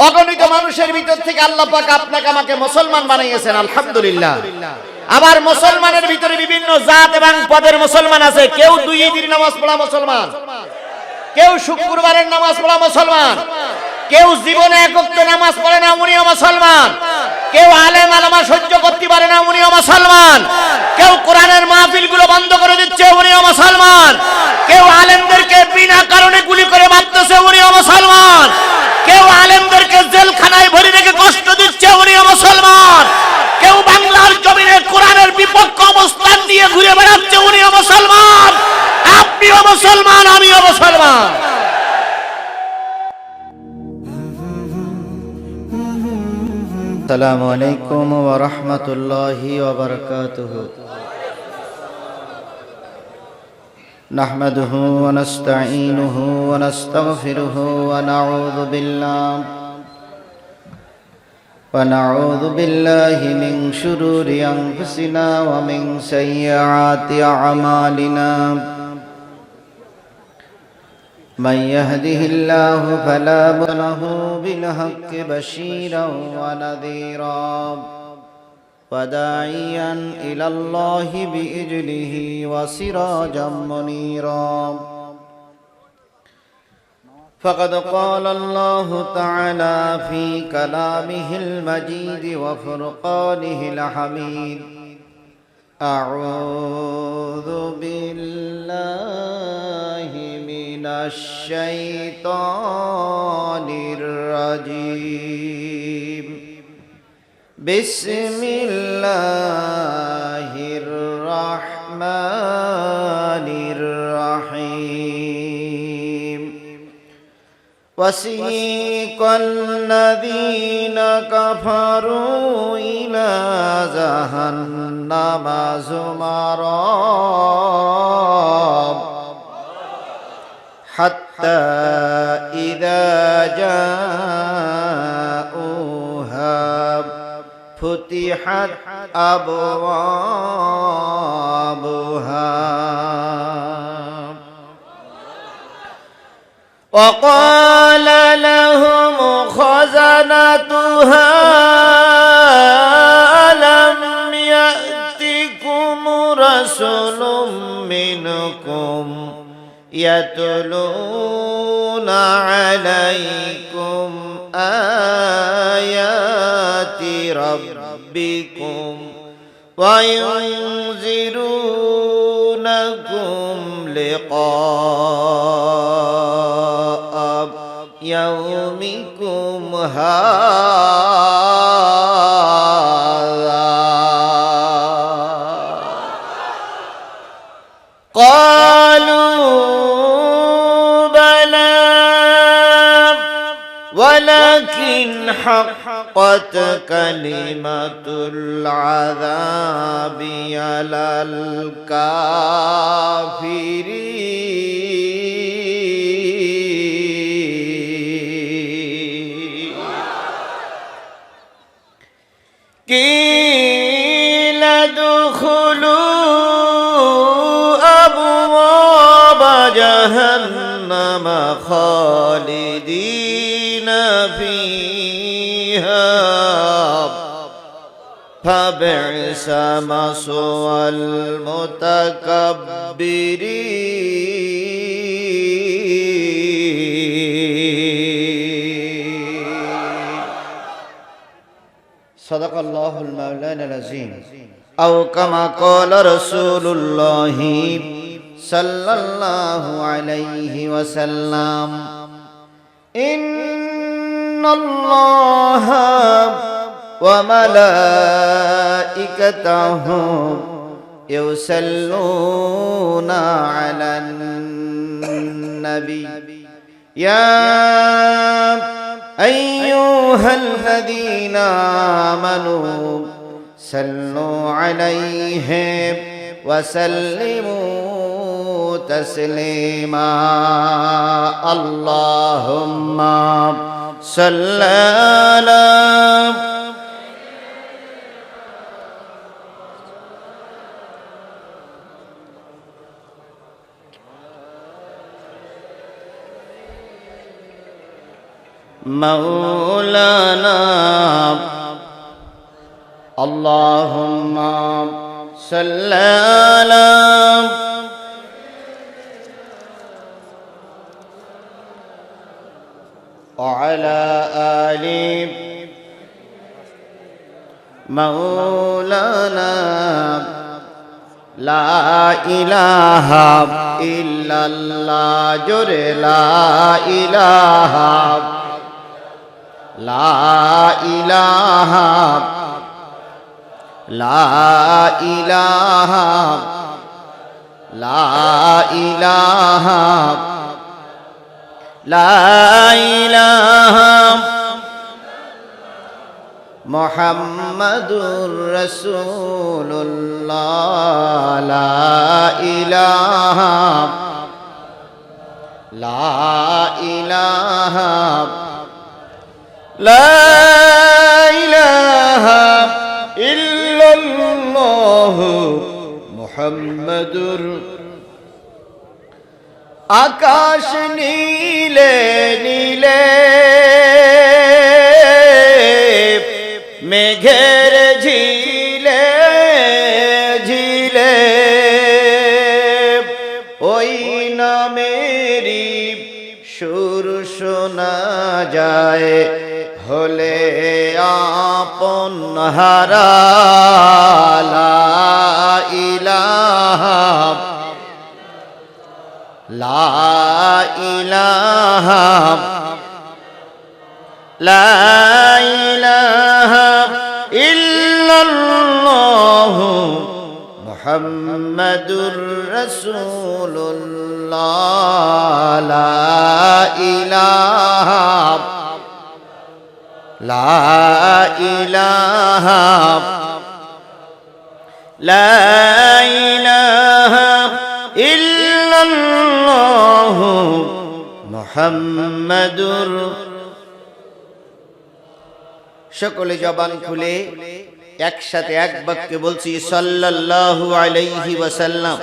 অগণিত মানুষের ভিতর থেকে আল্লাহ পাক আপনাকে আমাকে মুসলমান বানিয়েছেন, আলহামদুলিল্লাহ। আবার মুসলমানের ভিতরে বিভিন্ন জাত এবং পদের মুসলমান আছে। কেউ দুই ঈদের নামাজ পড়া মুসলমান, কেউ শুক্রবারের নামাজ পড়া মুসলমান, কেউ জীবনে এক ওয়াক্ত নামাজ পড়ে না, উনিও মুসলমান। কেউ আলেম আলেমা সহ্য করতে পারে না, উনিও মুসলমান। কেউ কোরআনের মাহফিলগুলো বন্ধ করে দিচ্ছে, উনিও মুসলমান। কেউ আলেমদেরকে বিনা কারণে গুলি করে মারতেছে, উনিও মুসলমান। কেউ আলেমদেরকে জেলখানায় ভরে রেখে কষ্ট দিচ্ছে, উনিও মুসলমান। কেউ বাংলার জমিনে কোরআনের বিপক্ষ অবস্থান নিয়ে ঘুরে বেড়াচ্ছে, উনিও মুসলমান। আপনিও মুসলমান, আমিও মুসলমান। আসসালামু আলাইকুম ওয়া রাহমাতুল্লাহি ওয়া বারাকাতুহু। নাহমাদুহু ওয়া নাস্তাঈনুহু ওয়া নাস্তাগফিরুহু ওয়া নাউযু বিল্লাহি মিন শুরুরি আনফুসিনা ওয়া মিন সাইয়্যাতি আ'মালিনা। من يهده الله فلا مضل له بالحق بشيرا ونذيرا وداعيا إلى الله بإذنه وسراجا منيرا. فقد قال الله تعالى في كلامه المجيد وفرقانه الحميد: أعوذ بالله من الشيطان الرجيم. بسم الله الرحمن الرحيم. وسيق الذين كفروا إلى جهنم زمرا حتى إذا جاءوها فتحت أبوابها وقال لهم خزنتها ألم يأتكم رسول منكم يتلون عليكم آيات ربكم وينذرونكم لقاء يومكم هذا. قالوا بلى ولكن حقت كلمة العذاب على الكافرين. قيل ادخلوا أبواب جهنم خالدين فيها فبئس مثوى المتكبرين. صدق الله المولانا العظيم. أو كما قال رسول الله صلى الله عليه وسلم: إن الله وملائكته يصلون على النبي يا أيها الذين آمنوا صلوا عليه وسلموا تسليما. اللهم صل على مولانا اللهم صل على وعلى آل مولانا لا إله إلا الله جر لا إله لا إله لا إله لا إله لا إله محمدُر رسول الله لا إله لا إله لا إله إلا الله محمدُر আকাশ নীলে নীলে মেঘের ঝিলে ঝিলে ওই নামেরই সুর শোনা যায় হলে আপন হারা লা ইলাহা লা ইলাহা লা ইলাহা ইল্লাল্লাহ মুহাম্মাদুর রাসূলুল্লাহ লা ইলাহা লা ইলাহা লা ইলাহা ইল্লাল্লাহ মুহাম্মাদুর সকলে জবান খুলে একসাথে এক বাক্যে বলছি সাল্লাল্লাহু আলাইহি ওয়াসাল্লাম।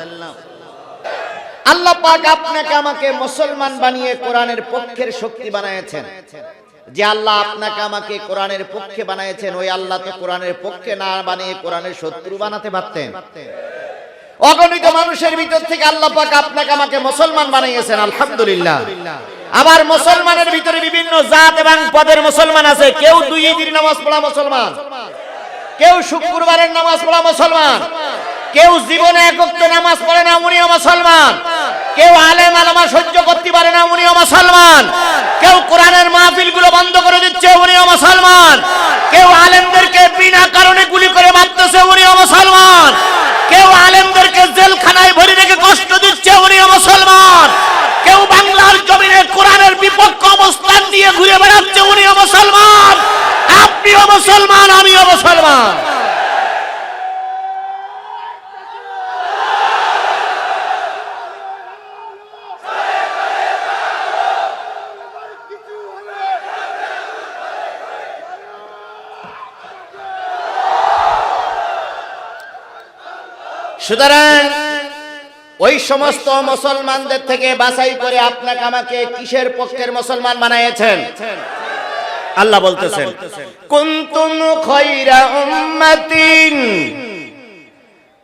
আল্লাহ পাক আপনাকে আমাকে মুসলমান বানিয়ে কোরআনের পক্ষের শক্তি বানিয়েছেন। যে আল্লাহ আপনাকে আমাকে কোরআনের পক্ষে বানিয়েছেন, ওই আল্লাহ তো কোরআনের পক্ষে না বানিয়ে কোরআনের শত্রু বানাতে পারতেন। অগণিত মানুষের ভিতর থেকে আল্লাহ পাক আপনাকে আমাকে মুসলমান বানিয়েছেন, আলহামদুলিল্লাহ। আবার মুসলমানের ভিতরে বিভিন্ন জাত এবং পদের মুসলমান আছে। কেউ দুই ঈদের নামাজ পড়া মুসলমান, কেউ শুক্রবারের নামাজ পড়া মুসলমান, কেউ জীবনে এক ওয়াক্ত নামাজ পড়ে না, উনিও মুসলমান। কেউ আলেম আলেমা সহ্য করতে পারে না, উনিও মুসলমান। কেউ কোরআনের মাহফিলগুলো বন্ধ করে দিচ্ছে, উনিও মুসলমান। কেউ আলেমদেরকে বিনা কারণে গুলি করে মারতেছে, উনিও মুসলমান। কেউ আলেমদেরকে জেলখানায় ভরে রেখে কষ্ট দিচ্ছে, উনিও মুসলমান। কেউ বাংলার জমিনে কোরআনের বিপক্ষে অবস্থান নিয়ে ঘুরে বেড়াচ্ছে, উনিও মুসলমান। আপনিও মুসলমান, আমিও মুসলমান। সুতরাং ওই সমস্ত মুসলমানদের থেকে বাছাই করে আপনাকে আমাকে কিসের পক্ষের মুসলমান বানিয়েছেন? আল্লাহ বলতেছেন, কুনতুম খায়রা উম্মাতিন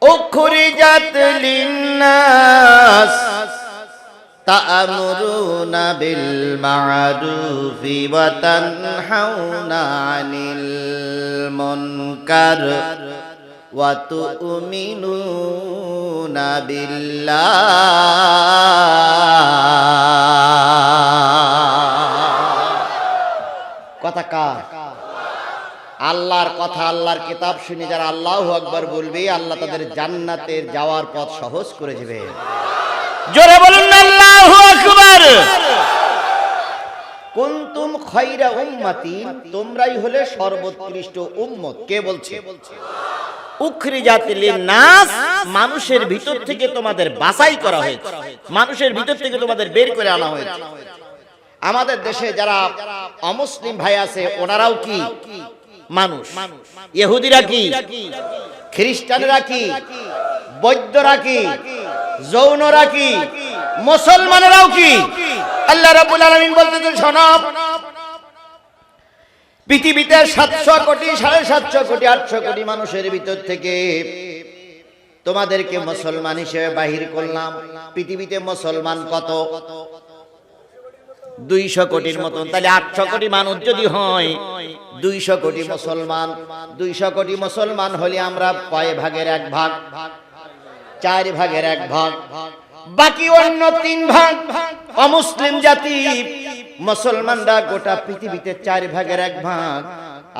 উখরিজাত লিন-নাস তা'মুরুনা বিল মা'রুফি ওয়া তানহাউনা আনিল মুনকার ওয়া তু'মিনুনা বিল্লাহ। কথা কার? আল্লাহর কথা, আল্লাহর কিতাব শুনে যারা আল্লাহু আকবার বলবে, আল্লাহ তাদের জান্নাতের যাওয়ার পথ সহজ করে দিবে। জোরে বলুন আল্লাহু আকবার। কুনতুম খায়রা উম্মাতিন, তোমরাই হলে সর্বোৎকৃষ্ট উম্মত। কে বলছে? উখরিজাত লিন-নাস, মানুষের ভিতর থেকে তোমাদের বাছাই করা হয়েছে, মানুষের ভিতর থেকে তোমাদের বের করে আনা হয়েছে। আমাদের দেশে যারা অমুসলিম ভাই আছে, ওনারাও কি মানুষ? ইহুদিরা কি? খ্রিস্টানরা কি? বৌদ্ধরা কি? জৈনরা কি? মুসলমানেরাও কি? আল্লাহ রাব্বুল আলামিন বলতেছেন, শোনো, পৃথিবীতে 700 কোটি 750 কোটি 800 কোটি মানুষের ভিতর থেকে তোমাদেরকে মুসলমান হিসেবে বাহির করলাম। পৃথিবীতে মুসলমান কত? 200 কোটির মতন। তাহলে 800 কোটি মানুষ যদি হয়, 200 কোটি মুসলমান। 200 কোটি মুসলমান হলে আমরা কয় ভাগের 1 ভাগ? 4 ভাগের 1 ভাগ। বাকি অন্য 3 ভাগ অমুসলিম জাতি। মুসলমানরা গোটা পৃথিবীতে 4 ভাগের 1 ভাগ।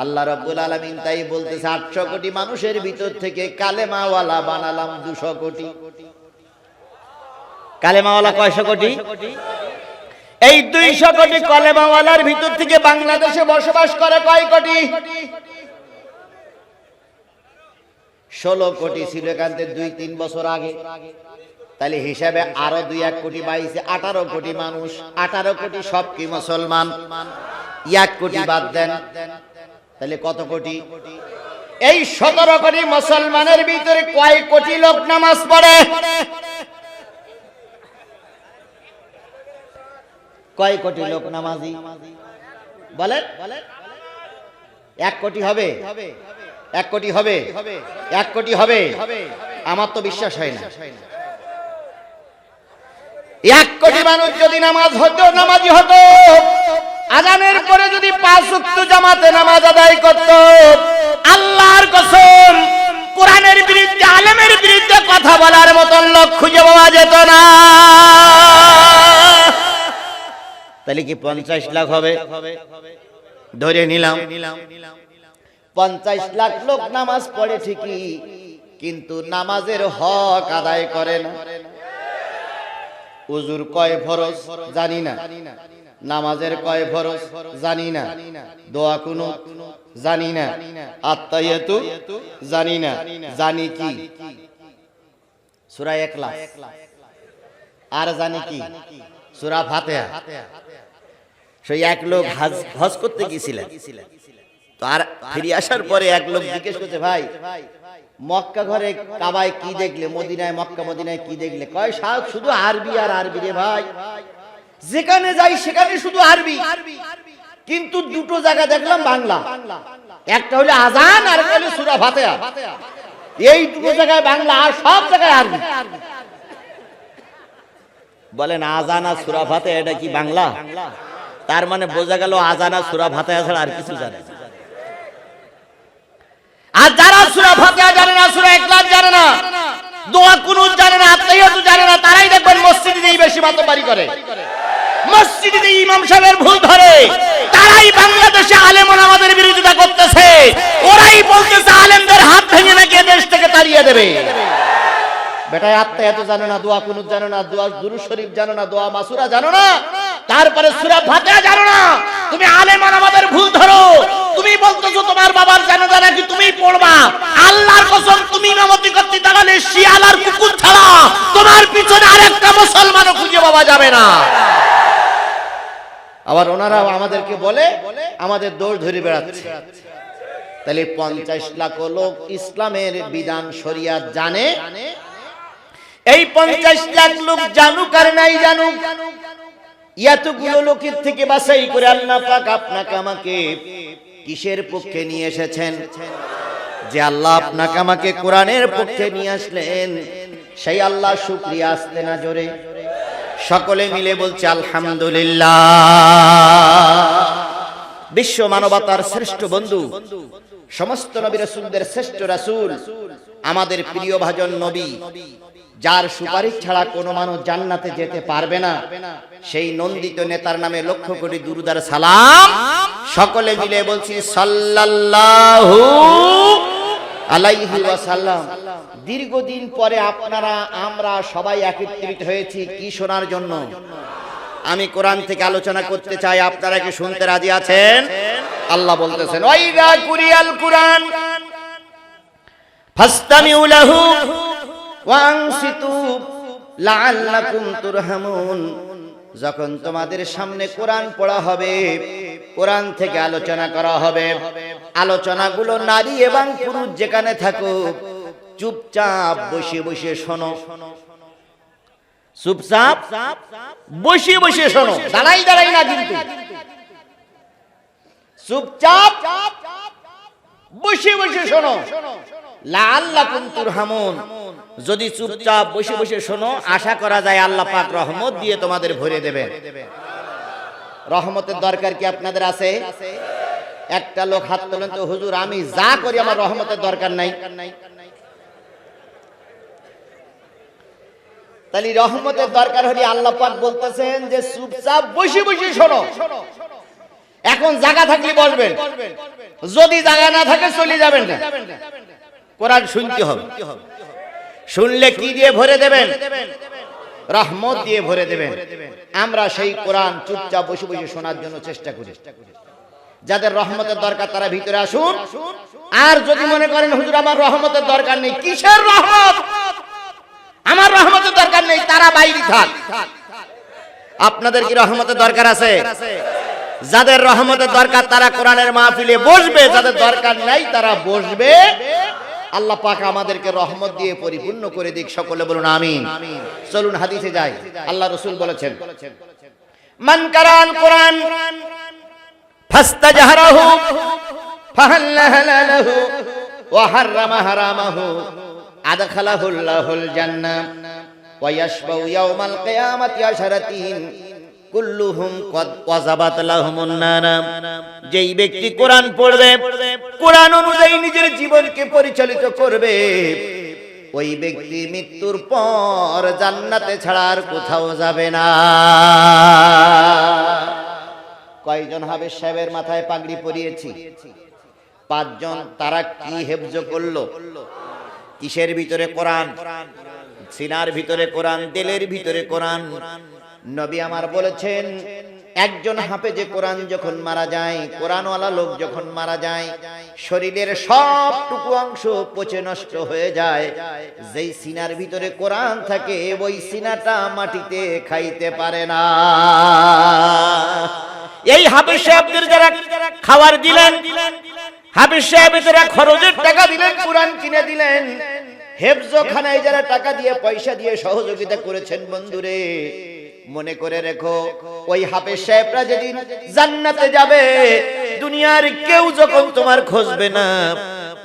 আল্লাহ রাব্বুল আলামিন তাই বলতেছে 800 কোটি মানুষের ভিতর থেকে কালেমাওয়ালা বানালাম 200 কোটি। কালেমাওয়ালা কয়শো কোটি? এই 200 কোটি কালেমাওয়ালার ভিতর থেকে বাংলাদেশে বসবাস করে কয় কোটি? 16 কোটি ছিল এখান থেকে 2-3 বছর আগে। তাহলে হিসাবে আরো 2-1 কোটি বাইছে 18 কোটি মানুষ। 18 কোটি সব কি মুসলমান? 1 কোটি বাদ দেন, তাহলে কত কোটি? এই 17 কোটি মুসলমানের ভিতরে কয় কোটি লোক নামাজ পড়ে? কয় কোটি লোক নামাজি বলেন? 1 কোটি হবে? 1 কোটি হবে? 1 কোটি হবে? আমার তো বিশ্বাস হয় না। 1 কোটি মানুষ যদি নামাজি হতো, আজানের পরে যদি 5 ওয়াক্ত জামাতে নামাজ আদায় করত, আল্লাহর কসম কোরআনের বিরুদ্ধে আলেমের বিরুদ্ধে কথা বলার মতন লোক খুঁজে পাওয়া যেত না। তাহলে কি 50 লাখ হবে? ধরে নিলাম 50 লাখ লোক নামাজ পড়ে ঠিকই, কিন্তু নামাজের হক আদায় করে না। উজুর কয় ফরজ জানি না, নামাজের কয় ফরজ জানি না, দোয়া কুনুত জানি না, আত্তাহিয়াতু জানি না। জানি কি? সূরা ইখলাস। আর জানি কি? সূরা ফাতিহা। সেই এক লোক হজ করতে গিয়েছিলেন, তো আর ফিরে আসার পরে এক লোক জিজ্ঞেস করছে, ভাই মক্কা ঘরে কাবায় কি দেখলে, মদিনায় মক্কা মদিনায় কি দেখলে? কয় সাহেব শুধু আরবি আর আরবি রে ভাই, যেখানে যাই সেখানে শুধু আরবি, কিন্তু দুটো জায়গা দেখলাম বাংলা, একটা হলো আজান আর একটা হলো সূরা ফাতিহা। এই দুটো জায়গায় বাংলা আর সব জায়গায় আরবি। বলেন আজান আর সূরা ফাতিহা এটা কি বাংলা? তার মানে বোঝা গেল আজান আর সূরা ফাতিহা ছাড়া আর কিছু জানে না। আর যারা সূরা ফাতিহা জানে না, সূরা ইখলাস জানে না, দোয়া কুনুত জানে না, আত্তাহিয়াতু জানে না, তারাই দেখবেন মসজিদেই বেশি মাতবাড়ি করে, মসজিদে ইমাম সাহেবের ভুল ধরে, তারাই বাংলাদেশে আলেম ওলামাদের বিরোধিতা করতেছে। ওরাই বলতেছে আলেমদের হাত ভেঙে নাকি দেশ থেকে তাড়িয়ে দেবে। বেটায় আত্তাহিয়াতু জানো না, দোয়া কুনুত জানো না, দোয়া দুরূদ শরীফ জানো না, দোয়া মাসুরা জানো না, তারপরে সূরা ফাতিহা জানো না। তুমি আলেম ওলামাদের ভুল ধরো, তুমি বলতেছো তোমার বাবার জানাজা নাকি তুমি পড়বা। আল্লাহর কসম তুমি ইমামতি করতে দাঁড়ালে শিয়াল আর কুকুর ছাড়া তোমার পিছনে আরেকটা মুসলমানও খুঁজে পাওয়া যাবে না। আবার ওনারা আমাদেরকে বলে আমাদের দৌড় ধরে বেড়াচ্ছে। তাহলে 50 লাখ লোক ইসলামের বিধান শরিয়াত জানে। এই 50 লাখ লোক জানুক আর নাই জানুক, এতগুলো লোকের থেকে বাছাই করে আল্লাহ পাক আপনাকে আমাকে কিসের পক্ষে নিয়ে এসেছেন? যে আল্লাহ আপনাকে আমাকে কোরআনের পক্ষে নিয়ে আসলেন, সেই আল্লাহ শুকরিয়া আসতে না জোরে সকলে মিলে বলছে আলহামদুলিল্লাহ। বিশ্ব মানবতার শ্রেষ্ঠ বন্ধু, সমস্ত নবী রাসূলদের শ্রেষ্ঠ রাসূল, আমাদের প্রিয় ভাজন নবী, যার সুপারিশ ছাড়া কোনো মানুষ জান্নাতে যেতে পারবে না, সেই নন্দিত নেতার নামে লক্ষ কোটি দুরূদ আর সালাম সকলে মিলে বলছি সাল্লাল্লাহু আলাইহি ওয়াসাল্লাম। দীর্ঘদিন পরে আপনারা আমরা সবাই একত্রিত হয়েছি কি শোনার জন্য? আমি কোরআন থেকে আলোচনা করতে চাই, আপনারা কি শুনতে রাজি আছেন? আল্লাহ বলতেছেন ওয়াইদা কুরিয়াল কুরআন ফাসতামিউ লাহু ওয়া আনসিতু লাআল্লাকুম তুরহামুন। যখন তোমাদের সামনে কোরআন পড়া হবে, কোরআন থেকে আলোচনা করা হবে, আলোচনাগুলো নারী এবং পুরুষ যেখানে থাকুক চুপচাপ বসে বসে শোনো, চুপচাপ বসে বসে শোনো, দাঁড়াই দাঁড়াই না, কিন্তু চুপচাপ বসে বসে শোনো, লাআল্লাকুম তুরহামুন। যদি চুপচাপ বসে বসে শোনো, আশা করা যায় আল্লাহ পাক রহমত দিয়ে তোমাদের ভরে দেবেন। রহমতের দরকার কি আপনাদের আছে? একটা লোক হাত তোলেন তো, হুজুর আমি যা করি আমার রহমতের দরকার নাই। তাহলে রহমতের দরকার হলে আল্লাহ পাক বলতেছেন যে চুপচাপ বসে বসে শোনো। এখন জায়গা থাকলে বসবেন, যদি জায়গা না থাকে চলে যাবেন না। কোরআন শুনতে হবে, শুনলে কি দিয়ে ভরে দেবেন? রহমত দিয়ে ভরে দেবেন। আমরা সেই কোরআন চুপচাপ বসে বসে শোনার জন্য চেষ্টা করি। যাদের রহমতের দরকার তারা ভিতরে আসুন। আর যদি মনে করেন হুজুর আমার রহমতের দরকার নেই, কিসের রহমত? আমার রহমতের দরকার নেই, তারা বাইরে থাক। আপনাদের কি রহমতের দরকার আছে? যাদের রহমতের দরকার তারা কোরআনের মাহফিলে বসবে, যাদের দরকার নাই তারা বসবে। আল্লাহ পাক আমাদেরকে রহমত দিয়ে পরিপূর্ণ করে দিক। সকলে বলুন আমিন। চলুন হাদিসে যাই। আল্লাহ রাসূল বলেছেন, মান কারাল কোরআন ফাস্তাজহারাহু ফাহাল্লাহু ওয়া হাররামা হারামাহু আদখালাহুল্লাহুল জান্নাহ ওয়া ইয়াশফাউ ইয়াওমাল কিয়ামাতি আশরাতিন কুল্লুহুম কদ ওয়াজাবাত লাহুমুন নার। যেই ব্যক্তি কোরআন পড়বে, কোরআন অনুযায়ী নিজের জীবনকে পরিচালিত করবে, ওই ব্যক্তি মৃত্যুর পর জান্নাতে ছাড়া আর কোথাও যাবে না। কয়জন হাফেজ সাহেবের মাথায় পাগড়ি পরিয়েছি? 5 জন। তারা কি হেফজ করলো? কিসের ভিতরে? কোরআন। সিনার ভিতরে কোরআন, দিলের ভিতরে কোরআন। নবী আমার বলেছেন, একজন হাফেজে কোরআন যখন মারা যায়, কোরআনওয়ালা লোক যখন মারা যায়, শরীরের সবটুকু অংশ পচে নষ্ট হয়ে যায়। যেই সিনার ভিতরে কোরআন থাকে, ওই সিনাটা মাটিতে খাইতে পারে না। এই হাফেজ সাহেবদের যারা খাবার দিলেন, হাফেজ সাহেবরা খরচের টাকা দিলেন, কোরআন কিনে দিলেন, হেফজখানায় যারা টাকা দিয়ে পয়সা দিয়ে সহযোগিতা করেছেন, বন্ধুরে মনে করে রেখো, ওই হাফেজ সাহেবরা যেদিন জান্নাতে যাবে, দুনিয়ার কেউ যখন তোমার খুঁজবে না,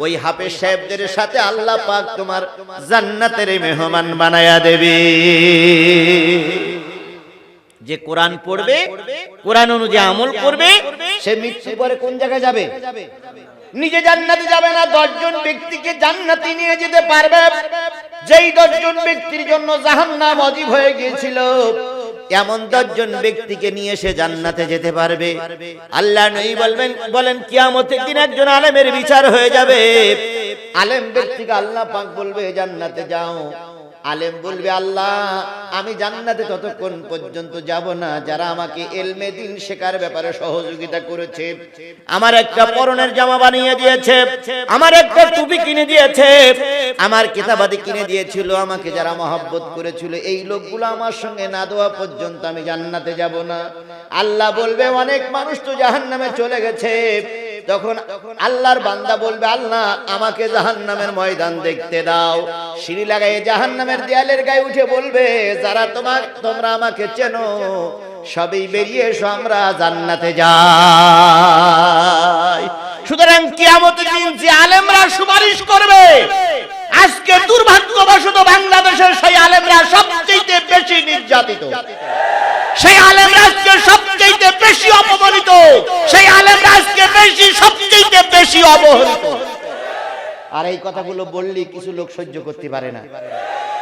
ওই হাফেজ সাহেবদের সাথে আল্লাহ পাক তোমার জান্নাতের মেহমান বানায়া দেবে। যে কোরআন পড়বে, কোরআন অনুযায়ী আমল করবে, সে মৃত্যুর পরে কোন জায়গায় যাবে? নিজে জান্নাতে যাবে না, 10 জন ব্যক্তিকে জান্নাতে নিয়ে যেতে পারবে। যেই 10 জন ব্যক্তির জন্য জাহান্নাম ওয়াজিব হয়ে গিয়েছিল, এমন 10 জন ব্যক্তিকে নিয়ে সে জান্নাতে যেতে পারবে। আল্লাহ নবী বলেন কিয়ামতের দিন একজন আলেমের বিচার হয়ে যাবে। আলেম ব্যক্তিকে আল্লাহ পাক বলবে জান্নাতে যাও। আলেম বলবে, আল্লাহ আমি জান্নাতে ততক্ষণ পর্যন্ত যাব না যারা আমাকে ইলমে দ্বীন শেখার ব্যাপারে সহযোগিতা করেছে, আমার একটা পরনের জামা বানিয়ে দিয়েছে, আমার একটা টুপি কিনে দিয়েছে, আমার কিতাবাদি কিনে দিয়েছিল, আমাকে যারা মহব্বত করেছিল, এই লোকগুলো আমার সঙ্গে না দেওয়া পর্যন্ত আমি জান্নাতে যাব না। আল্লাহ বলবে, অনেক মানুষ তো জাহান্নামে চলে গেছে। তখন আল্লাহর বান্দা বলবে, আল্লাহ আমাকে জাহান্নামের ময়দান দেখতে দাও। সিঁড়ি লাগায় জাহান্নামের দেয়ালের গায়ে উঠে বলবে, যারা তোমরা আমাকে চেনো সবই বেরিয়ে এসো, আমরা জান্নাতে যাই। সুতরাং কিয়ামতের দিন যে আলেমরা সুপারিশ করবে, আজকে দুর্ভাগ্যবশত বাংলাদেশের সেই আলেমরা সবচেয়ে বেশি নির্যাতিত, সেই আলেমরা আজকে সবচেয়ে বেশি অপমানিত, সেই আলেমরা আজকে সবচেয়ে বেশি অবহেলিত। আর এই কথাগুলো বললে কিছু লোক সহ্য করতে পারে না।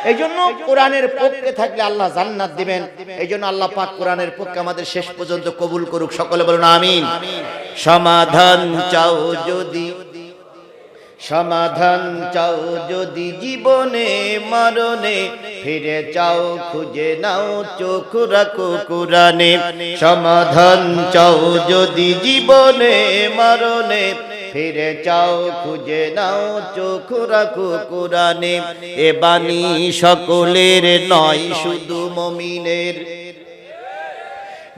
এই জন্য কোরআনের পক্ষে থাকলে আল্লাহ জান্নাত দিবেন। এই জন্য আল্লাহ পাক কোরআনের পক্ষে আমাদের শেষ পর্যন্ত কবুল করুক। সকলে বলুন আমিন। সমাধান চাও যদি, সমাধান চাও যদি জীবনে মরণে, ফিরে চাও খুঁজে নাও চোখ রাখো কোরআনে। সমাধান চাও যদি জীবনে মরণে, ফিরে চাও খুঁজে নাও চোখ রাখো কোরআনে। এ বাণী সকলের নয় শুধু মুমিনের,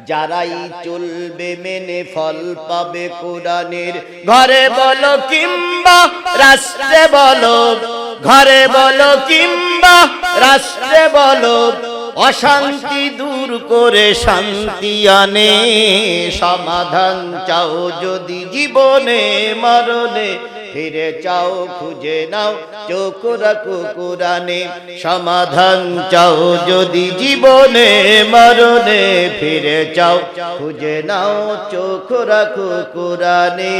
যারাই চলবে মেনে ফল পাবে কোরআনের। ঘরে বলো কিংবা রাষ্ট্রে বলো, ঘরে বলো কিংবা রাষ্ট্রে বলো, অশান্তি দূর করে শান্তি আনে, সমাধান চাও যদি জীবনে মরণে, ফিরে চাও খুঁজে নাও চোখ রাখো কোরআনে, সমাধান চাও যদি জীবনে মরণে, ফিরে চাও খুঁজে নাও চোখ রাখো কোরআনে।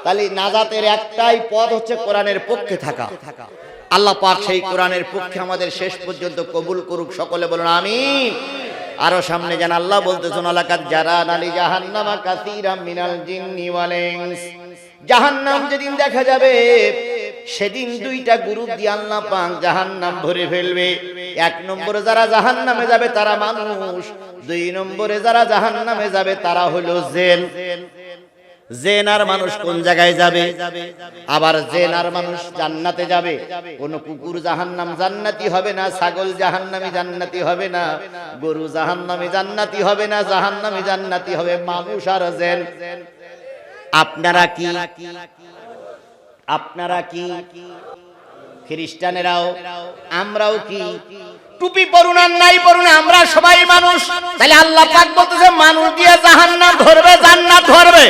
তাহলে নাজাতের একটাই পথ হচ্ছে কোরআনের পক্ষে থাকা। আল্লাহ পাক সেই কোরআনের পক্ষে আমাদের শেষ পর্যন্ত কবুল করুক, সকলে বলুন আমিন। আরো সামনে যেন আল্লাহ বলতেছেন লাকাদ জারানা লি জাহান্নামা কাসীরাম মিনাল জিন্নি ওয়াল ইনস। জাহান্নাম যেদিন দেখা যাবে সেদিন দুইটা গ্রুপ দিয়ে আল্লাহ পাক জাহান্নাম ভরে ফেলবে। এক নম্বরে যারা জাহান্নামে যাবে তারা মানুষ, দুই নম্বরে যারা জাহান্নামে যাবে তারা হলো জিন। জিন আর মানুষ কোন জায়গায় যাবে? আবার জিন আর মানুষ জান্নাতে যাবে। কোন কুকুর জাহান্নাম জান্নাতি হবে না, ছাগল জাহান্নামী জান্নাতি হবে না, গরু জাহান্নামী জান্নাতি হবে না, জাহান্নামী জান্নাতি হবে মানুষ আর জিন। আপনারা কি খ্রিস্টানেরাও আমরাও কি টুপি পরুন আর নাই পরুন আমরা সবাই মানুষ। তাহলে আল্লাহ পাক বলতেছে মানুষ দিয়ে জাহান্নাম ধরবে, জান্নাত ধরবে।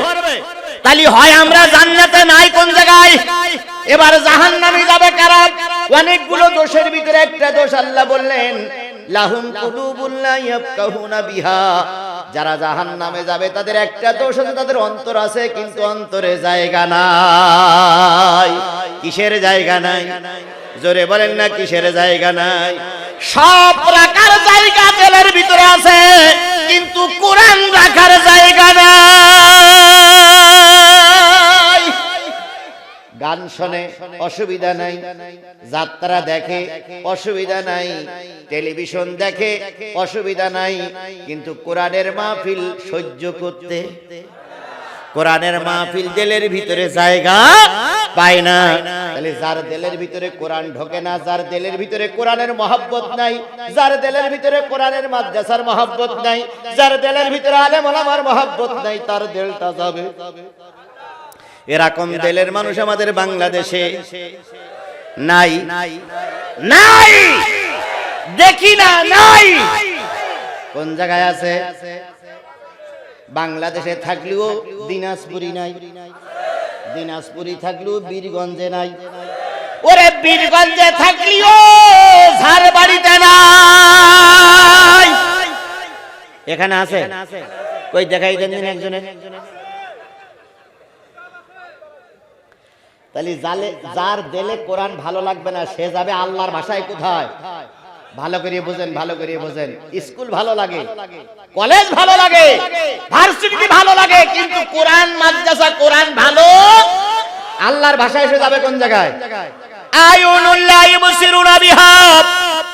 তাহলে হয় আমরা জান্নাতে নাই কোন জায়গায়, এবার জাহান্নামে যাবে কারা? অনেকগুলো দোষের ভিতরে একটা দোষ আল্লাহ বললেন লাহুম কুলুবুল লা ইয়াফকাহুনা বিহা। যারা জাহান্নামে যাবে তাদের একটা দোষ আছে, তাদের অন্তর আছে কিন্তু অন্তরে জায়গা নাই। কিসের জায়গা নাই? জোরে বলেন না, কিসের জায়গা নাই? সব রাখার জায়গা দিলের ভিতরে আছে কিন্তু কোরআন রাখার জায়গা নাই। গান শোনে অসুবিধা নাই, যাত্রা দেখে অসুবিধা নাই, টেলিভিশন দেখে অসুবিধা নাই, কিন্তু কোরআনের মাহফিল সহ্য করতে, কোরআনের মাহফিল দিলের ভিতরে জায়গা পায় না। তাহলে যার দিলের ভিতরে কোরআন ঢোকে না, যার দিলের ভিতরে কোরআনের মহব্বত নাই, যার দিলের ভিতরে কোরআনের মাদ্রাসার মহব্বত নাই, যার দিলের ভিতরে আলেম ওলামার মহব্বত নাই, তার দিলটা যাবে। এরকম দিলের মানুষ আমাদের বাংলাদেশে নাই, নাই, দেখি না, নাই। কোন জায়গায় আছে? বাংলাদেশে থাকলেও দিনাজপুরি নাই, দিনাজপুরি থাকলেও বীরগঞ্জে নাই, ওরে বীরগঞ্জে থাকলেও ঝাড়বাড়িতে নাই। এখানে আছে? কই দেখাই দেন দিন একজনে। তাহলে যার দিলে কোরআন ভালো লাগবে না সে যাবে আল্লাহর ভাষায় কোথায়? ভালো করে বোঝেন, ভালো করে বোঝেন। স্কুল ভালো লাগে, কলেজ ভালো লাগে, ভার্সিটি ভালো লাগে, কিন্তু কোরআন মাদ্রাসা কোরআন ভালো আল্লাহর ভাষায় সে যাবে কোন জায়গায়? আয়ুনুল্লাহ ইবসিরুনা বিহা।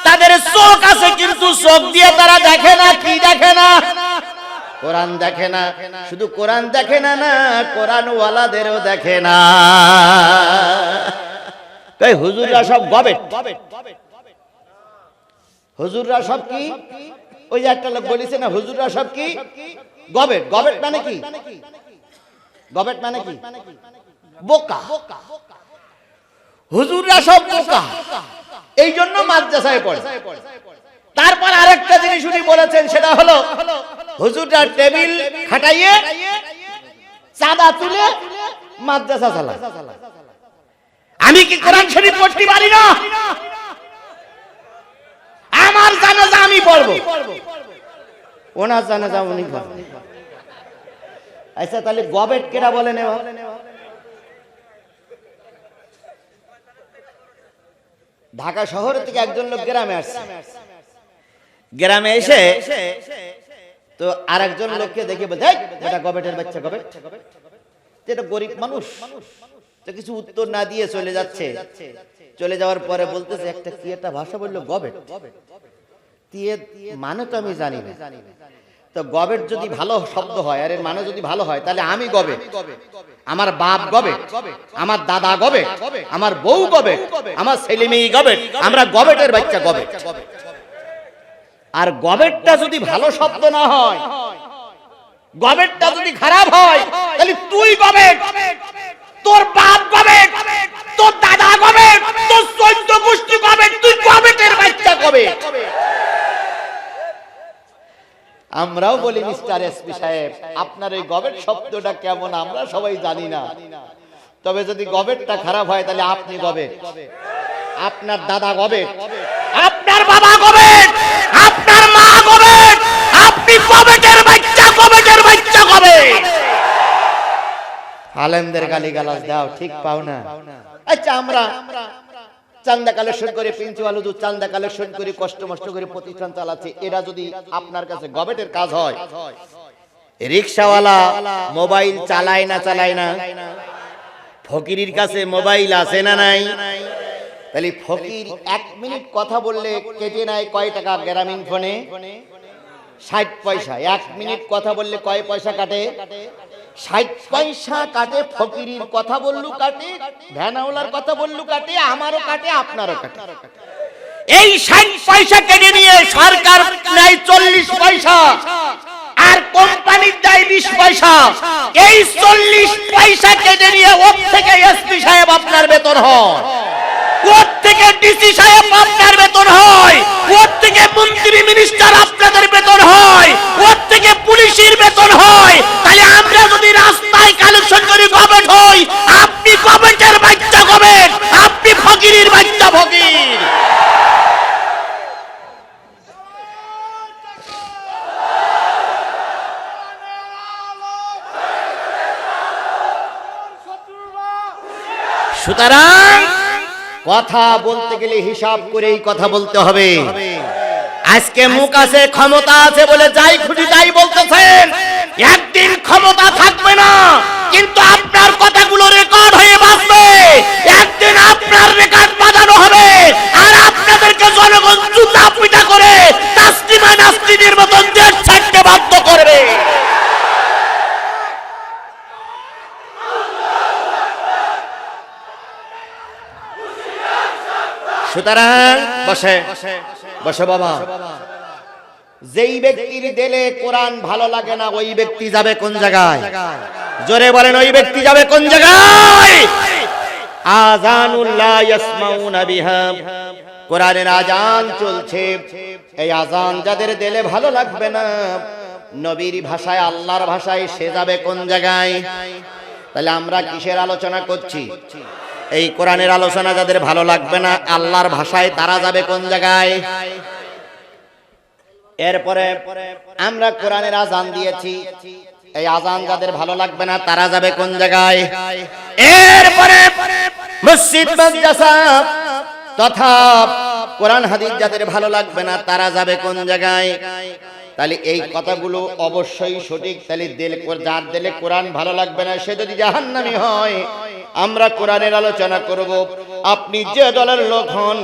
তাদের চোখ আছে কিন্তু চোখ দিয়ে তারা দেখে না। কি দেখে না? কোরআন দেখে না। শুধু কোরআন দেখে না, না কোরআন ওয়ালাদেরও দেখে না। তাই হুজুররা সব গবেট, হুজুররা সব কি? ওই যে একটা লোক বলেছে না হুজুররা সব কি? গবেট। গবেট মানে কি? গবেট মানে কি? বোকা। হুজুররা সব বোকা, এই জন্য মাদ্রাসায় পড়ে। তারপর আরেকটা জিনিস উনি বলেছেন, সেটা হলো হুজুররা টেবিল খাটাইয়ে চাঁদা তুলে মাদ্রাসা চালায়। আমি কি কোরআন শরীফ পড়তে পারি না? আমার জানাজা আমি পড়বো, ওনার জানাজা উনি পড়বেন। আচ্ছা, তাহলে গবেট কেরা বলেন? ঢাকা শহর থেকে একজন লোক গ্রামে আসছে। গ্রামে এসে তো আর একজন লোককে দেখে বলছে, এটা গবেটের বাচ্চা, গবেট। এটা গরিব মানুষ, তো কিছু উত্তর না দিয়ে চলে যাচ্ছে। চলে যাওয়ার পরে বলতেছে, একটা কি একটা ভাষা বললো, গবেট। মানে তো আমি জানি না। তো গবেট যদি ভালো শব্দ হয় আর এর মানে যদি ভালো হয়, তাহলে আমি গবেট, আমার বাপ গবেট, আমার দাদা গবেট, আমার বউ গবেট, আমার ছেলে মেয়ে গবেট, আমরা গবেটের বাচ্চা গবেট। আর গবেটটা যদি ভালো শব্দ না হয়, গবেটটা যদি খারাপ হয়, তাহলে তুই গবেট, তোর বাপ কবে, তোর দাদা কবে, তোর 14 গোষ্ঠী কবে, তুই কবেটের বাচ্চা কবে? আমরাও বলি মিস্টার এসপি সাহেব, আপনার এই গবেট শব্দটা কেমন আমরা সবাই জানি না, তবে যদি গবেটটা খারাপ হয় তাহলে আপনি গবেট, আপনার দাদা গবেট, আপনার বাবা গবেট, আপনার মা গবেট, আপনি গবেটের বাচ্চা, গবেটের বাচ্চা গবেট। আলেমদের গালিগালাজ দাও, ঠিক পাও না? আচ্ছা, আমরা চান্দা কালেকশন করে, প্রিন্সিপাল হুজুর চান্দা কালেকশন করে, কষ্ট মষ্ট করে প্রতিষ্ঠান চালাচ্ছে, এরা যদি আপনার কাছে গবেটের কাজ হয়, রিকশাওয়ালা মোবাইল চালায় না চালায় না, ফকিরের কাছে মোবাইল আছে না নাই, তাহলে ফকির 1 মিনিট কথা বললে কেটে নেয় কয় টাকা গ্রামীণ ফোনে? 60 পয়সা। 1 মিনিট কথা বললে কয় পয়সা কাটে? 60 পয়সা কাটে। ফকিরের কথা বললু কাটে, ভ্যানাওয়ালার কথা বললু কাটে, আমারও কাটে, আপনারও কাটে। এই 60 পয়সা কেটে নিয়ে সরকার নেয় 40 পয়সা আর কোম্পানির দেয় 20 পয়সা। এই 40 পয়সা কেটে নিয়ে ওর থেকে এসপি সাহেব আপনার বেতন হয়, ওর থেকে ডিসি সাহেব আপনার বেতন হয়, ওর থেকে মন্ত্রী মিনিস্টার আপনাদের বেতন হয়, ওর থেকে পুলিশের বেতন হয়। তাহলে আমরা যদি রাস্তায় কালেকশন করি গবেট হই, আপনি গবেটের বাচ্চা গবেট, আপনি ফকিরের বাচ্চা ফকির। সুতরাং কথা বলতে গেলে হিসাব করেই কথা বলতে হবে। আজকে মুখ আছে, ক্ষমতা আছে বলে যাই খুশি তাই বলতেছেন, একদিন ক্ষমতা থাকবে না, কিন্তু আপনার কথাগুলো রেকর্ড হয়ে বাঁচবে। একদিন আপনার রেকর্ড বাজানো হবে আর আপনাদেরকে জনগণ জুতা পিটা করে তাসলিমা নাসরিনের মতন দেশ ছাড়তে বাধ্য করবে। সুতরাং বসে বসে বাবা, যেই ব্যক্তির দিলে কোরআন ভালো লাগে না ওই ব্যক্তি যাবে কোন জায়গায়? জোরে বলেন, ওই ব্যক্তি যাবে কোন জায়গায়? আযানুল্লাহ ইয়াসমাউনা বিহা, কোরআনের আযান চলছে, এই আযান যাদের দিলে ভালো লাগবে না, নবীর ভাষায়, আল্লাহর ভাষায়, সে যাবে কোন জায়গায়? তাহলে আমরা কিসের আলোচনা করছি? এই কোরআনের আলোচনা যাদের ভালো লাগবে না, আল্লাহর ভাষায়, তারা যাবে কোন জায়গায়? এরপরে আমরা কোরআনের আযান দিয়েছি, এই আযান যাদের ভালো লাগবে না তারা যাবে কোন জায়গায়? এরপরে মসজিদ মাদ্রাসা তথা কোরআন হাদিস যাদের ভালো লাগবে না তারা যাবে কোন জায়গায়? তাহলে এই কথাগুলো অবশ্যই সঠিক। তাহলে যার দিলে কোরআন ভালো লাগবে না সে যদি জাহান্নামী হয়, আমরা কোরআনের আলোচনা করব। আপনি যে দলের লোক হন,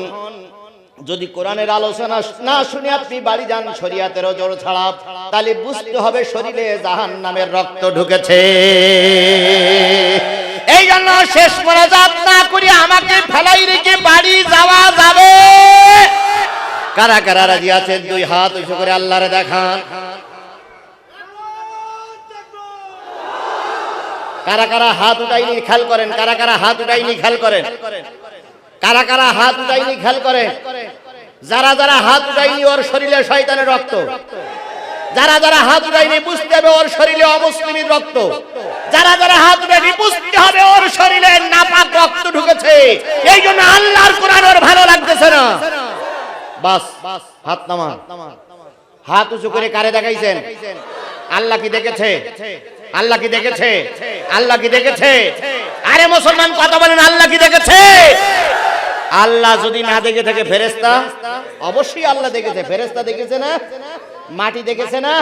যদি কোরআনের আলোচনা না শুনে আপনি বাড়ি যান শরীয়তের ওজর ছাড়া, তাহলে বুঝতে হবে শরীরে জাহান্নামের রক্ত ঢুকেছে। এই জন্য শেষ মোনাজাত না করি আমাকে ফেলাই রেখে বাড়ি যাওয়া যাবে? কারা কারা রাজি আছেন? 2 হাত উঁচু করে আল্লাহরে দেখান। কারা কারা হাত উঠাইনি খেয়াল করেন, কারা কারা হাত উঠাইনি খেয়াল করেন, কারা কারা হাত উঠাইনি খেয়াল করেন। যারা যারা হাত উঠাইনি ওর শরীরে শয়তানের রক্ত, যারা যারা হাত উঠাইনি বুঝতে হবে ওর শরীরে অমুসলিমের রক্ত, যারা যারা হাত উঠাইনি বুঝতে হবে ওর শরীরে নাপাক রক্ত ঢুকেছে। এই জন্য আল্লাহর কোরআন ওর ভালো লাগতেছে না। বাস হাত নামান, হাত উঁচু করে কারে দেখাইছেন? আল্লাহ কি দেখেছে? আল্লাহ কি দেখেছে? আল্লাহ কি দেখেছে? আরে মুসলমান কথা বলেন, আল্লাহ কি দেখেছে? আল্লাহ যদি না দেখে থাকে ফেরেশতা? অবশ্যই আল্লাহ দেখেছে। ফেরেশতা দেখেছে না? মাটি দেখেছে না?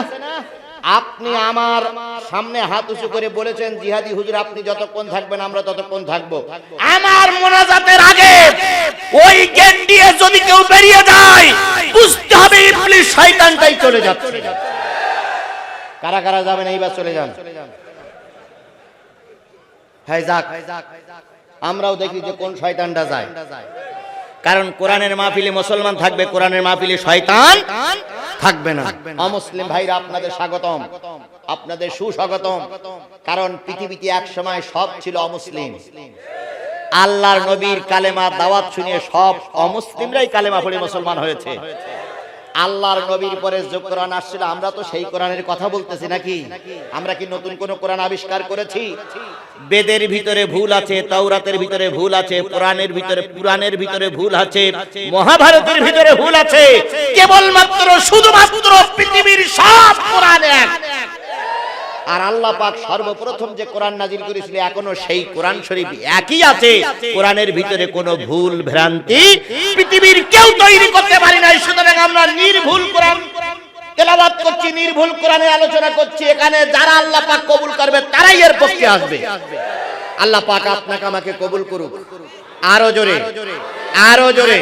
আপনি আমার সামনে হাত উঁচু করে বলেছেন, জিহাদি হুজুর আপনি যতক্ষণ থাকবেন আমরা ততক্ষণ থাকবো। আমার মোনাজাতের আগে ওই গেট দিয়ে যদি কেউ বেরিয়ে যায় বুঝতে হবে ইবলিস শয়তানটাই চলে যাচ্ছে। কারা কারা যাবেন এইবার? চলে যান। হ্যাঁ যাক, আমরাও দেখি যে কোন শয়তানটা যায়। কারণ কোরআনের মাহফিলে মুসলমান থাকবে, কোরআনের মাহফিলে শয়তান থাকবে না। অমুসলিম ভাইরা আপনাদের স্বাগতম। আপনাদের সুস্বাগতম। কারণ পৃথিবীতে এক সময় সব ছিল অমুসলিম। আল্লাহর নবীর কালেমা দাওয়াত শুনিয়ে সব অমুসলিমরাই কালেমা পড়ে মুসলমান হয়েছে। আল্লাহর নবীর পরে যে কোরআন আসছিল, আমরা তো সেই কোরআনের কথা বলতেছি নাকি? আমরা কি নতুন কোন কোরআন আবিষ্কার করেছি? বেদের ভিতরে ভুল আছে, তাওরাতের ভিতরে ভুল আছে, পুরাণের ভিতরে ভুল আছে, মহাভারতের ভিতরে ভুল আছে। কেবলমাত্র শুধুমাত্র পৃথিবীর সব কোরআন এক। আর আল্লাহ পাক সর্বপ্রথম যে কোরআন নাজিল করেছিল এখনো সেই কোরআন শরীফ একই আছে। কোরআনের ভিতরে কোনো ভুল ভ্রান্তি পৃথিবীর কেউ তৈরি করতে পারে নাই। সুতরাং আমরা নির্ভুল কোরআন তেলাওয়াত করছি, নির্ভুল কোরআনে আলোচনা করছি। এখানে যারা আল্লাহ পাক কবুল করবে তারাই এর পক্ষে আসবে। আল্লাহ পাক আপনাকে আমাকে কবুল করুক। আরো জোরে, আরো জোরে।